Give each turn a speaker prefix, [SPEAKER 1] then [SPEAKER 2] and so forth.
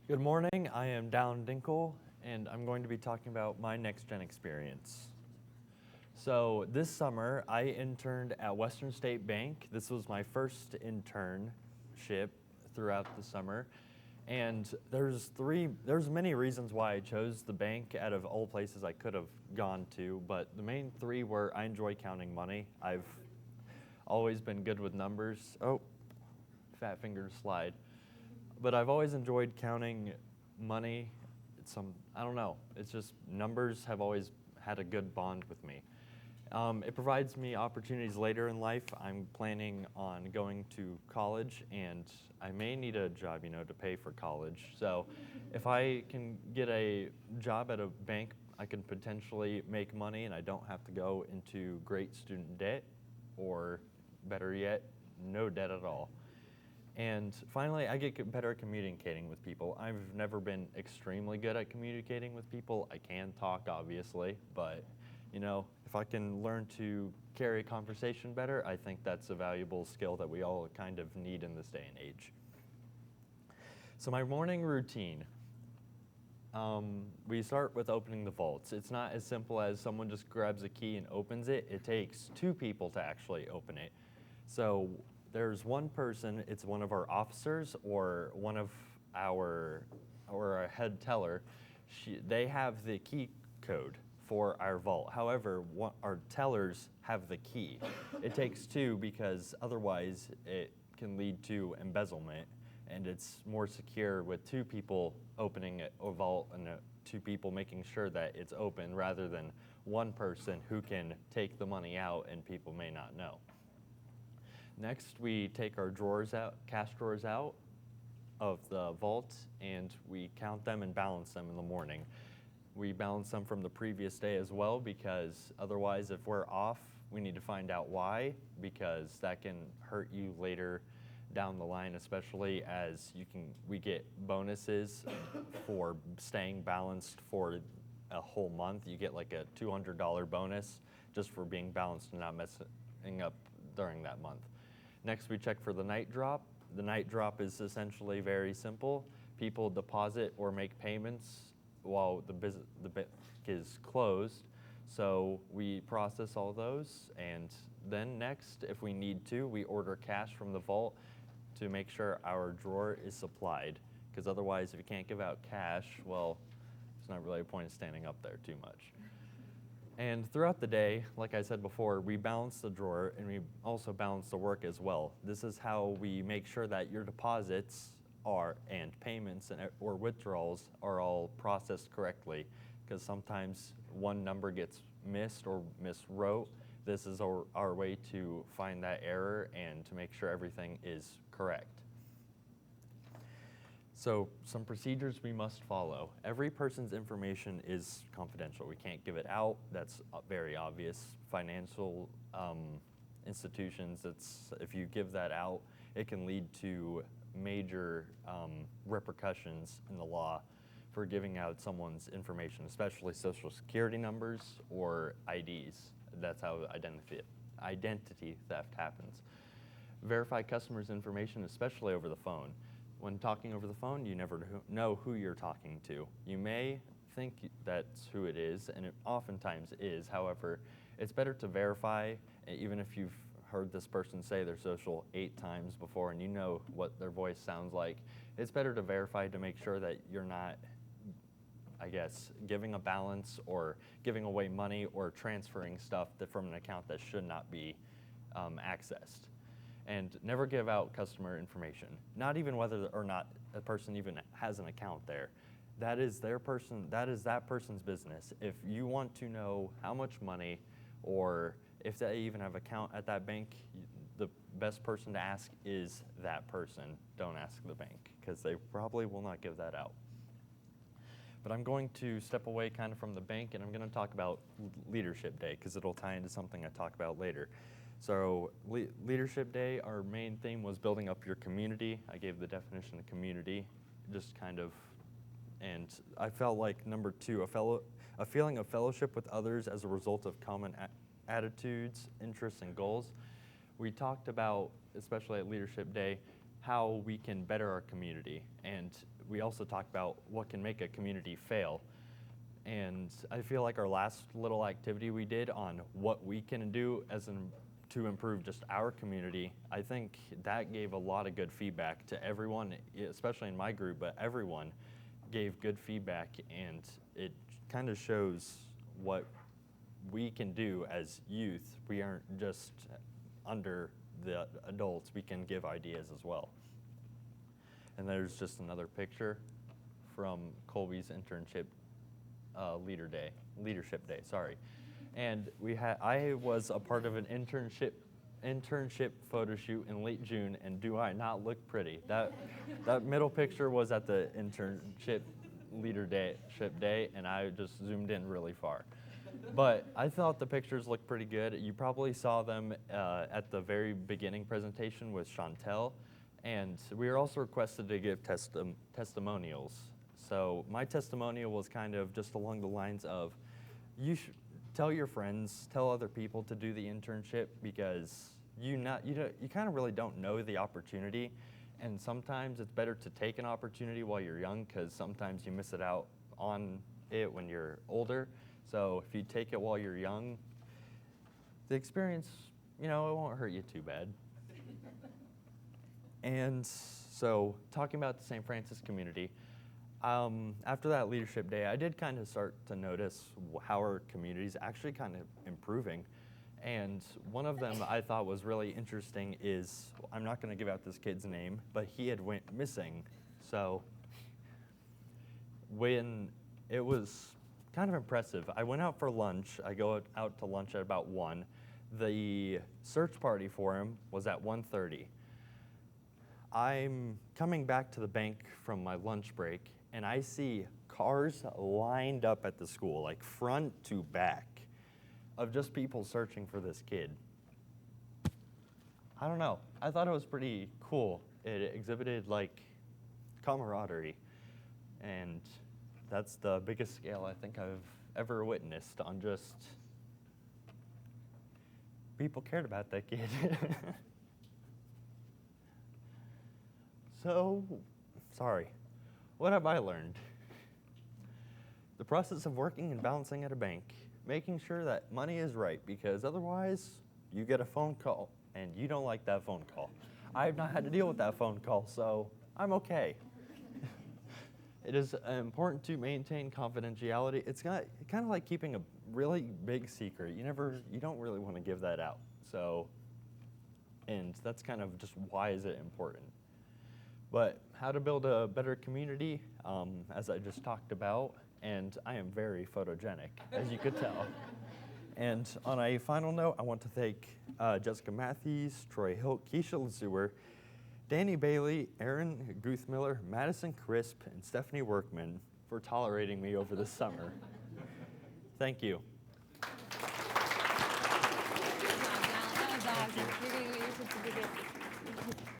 [SPEAKER 1] Good morning, I am Dallynn Dinkel, and I'm going to be talking about my Next-Gen experience. So this summer, I interned at Western State Bank. This was my first internship throughout the summer. And there's many reasons why I chose the bank out of all places I could have gone to, but the main three were I enjoy counting money. I've always been good with numbers. Oh, fat finger slide. But I've always enjoyed counting money. I don't know, it's just numbers have always had a good bond with me. It provides me opportunities later in life. I'm planning on going to college, and I may need a job, to pay for college. So if I can get a job at a bank, I can potentially make money, and I don't have to go into great student debt, or better yet, no debt at all. And finally, I get better at communicating with people. I've never been extremely good at communicating with people. I can talk, obviously, but if I can learn to carry a conversation better, I think that's a valuable skill that we all kind of need in this day and age. So my morning routine, we start with opening the vaults. It's not as simple as someone just grabs a key and opens it. It takes two people to actually open it. So there's one person, it's one of our officers or one of our head teller. They have the key code for our vault. However, our tellers have the key. It takes two because otherwise it can lead to embezzlement, and it's more secure with two people opening a vault and two people making sure that it's open rather than one person who can take the money out and people may not know. Next, we take our cash drawers out of the vault, and we count them and balance them in the morning. We balance them from the previous day as well, because otherwise, if we're off, we need to find out why, because that can hurt you later down the line, especially as we get bonuses for staying balanced for a whole month. You get like a $200 bonus just for being balanced and not messing up during that month. Next, we check for the night drop. The night drop is essentially very simple. People deposit or make payments while the bank is closed. So we process all those, and then next, if we need to, we order cash from the vault to make sure our drawer is supplied. Because otherwise, if you can't give out cash, well, there's not really a point in standing up there too much. And throughout the day, like I said before, we balance the drawer and we also balance the work as well. This is how we make sure that your deposits and payments or withdrawals are all processed correctly, because sometimes one number gets missed or miswrote. This is our way to find that error and to make sure everything is correct. So some procedures we must follow. Every person's information is confidential. We can't give it out. That's very obvious. Financial institutions, if you give that out, it can lead to major repercussions in the law for giving out someone's information, especially social security numbers or IDs. That's how identity theft happens. Verify customers' information, especially over the phone. When talking over the phone, you never know who you're talking to. You may think that's who it is, and it oftentimes is. However, it's better to verify, even if you've heard this person say their social 8 times before and you know what their voice sounds like. It's better to verify to make sure that you're not, giving a balance or giving away money or transferring stuff from an account that should not be accessed. And never give out customer information, not even whether or not a person even has an account there. That is that person's business. If you want to know how much money or if they even have an account at that bank, the best person to ask is that person. Don't ask the bank, because they probably will not give that out. But I'm going to step away kind of from the bank, and I'm going to talk about Leadership Day, because it'll tie into something I talk about later. So Leadership Day, our main theme was building up your community. I gave the definition of community, and I felt like number 2, a feeling of fellowship with others as a result of common attitudes, interests, and goals. We talked about, especially at Leadership Day, how we can better our community. And we also talk about what can make a community fail. And I feel like our last little activity we did on what we can do to improve just our community, I think that gave a lot of good feedback to everyone, especially in my group, but everyone gave good feedback, and it kind of shows what we can do as youth. We aren't just under the adults, we can give ideas as well. And there's just another picture from Colby's internship leadership day, sorry. And I was a part of an internship photo shoot in late June, and do I not look pretty? That middle picture was at the internship leadership day, and I just zoomed in really far. But I thought the pictures looked pretty good. You probably saw them at the very beginning presentation with Chantel, and we were also requested to give testimonials. So my testimonial was kind of just along the lines of, you should tell your friends, tell other people to do the internship, because you kind of really don't know the opportunity, and sometimes it's better to take an opportunity while you're young, because sometimes you miss it out on it when you're older. So if you take it while you're young, the experience, it won't hurt you too bad. And so talking about the St. Francis community, after that leadership day, I did kind of start to notice how our community is actually kind of improving. And one of them I thought was really interesting is, I'm not going to give out this kid's name, but he had went missing. So when it was kind of impressive, I went out for lunch. I go out to lunch at about 1. The search party for him was at 1:30. I'm coming back to the bank from my lunch break, and I see cars lined up at the school, like front to back, of just people searching for this kid. I don't know. I thought it was pretty cool. It exhibited like camaraderie, and that's the biggest scale I think I've ever witnessed on just people cared about that kid. So, sorry, what have I learned? The process of working and balancing at a bank, making sure that money is right, because otherwise you get a phone call and you don't like that phone call. I've not had to deal with that phone call, so I'm okay. It is important to maintain confidentiality. It's kind of like keeping a really big secret. You don't really want to give that out. So, and that's kind of just why is it important. But how to build a better community, as I just talked about, and I am very photogenic, as you could tell. And on a final note, I want to thank Jessica Matthews, Troy Hilt, Keisha Lesueur, Danny Bailey, Aaron Guthmiller, Madison Crisp, and Stephanie Workman for tolerating me over the summer. Thank you.
[SPEAKER 2] Good job, Dallynn. That was awesome. You're going to get your certificate.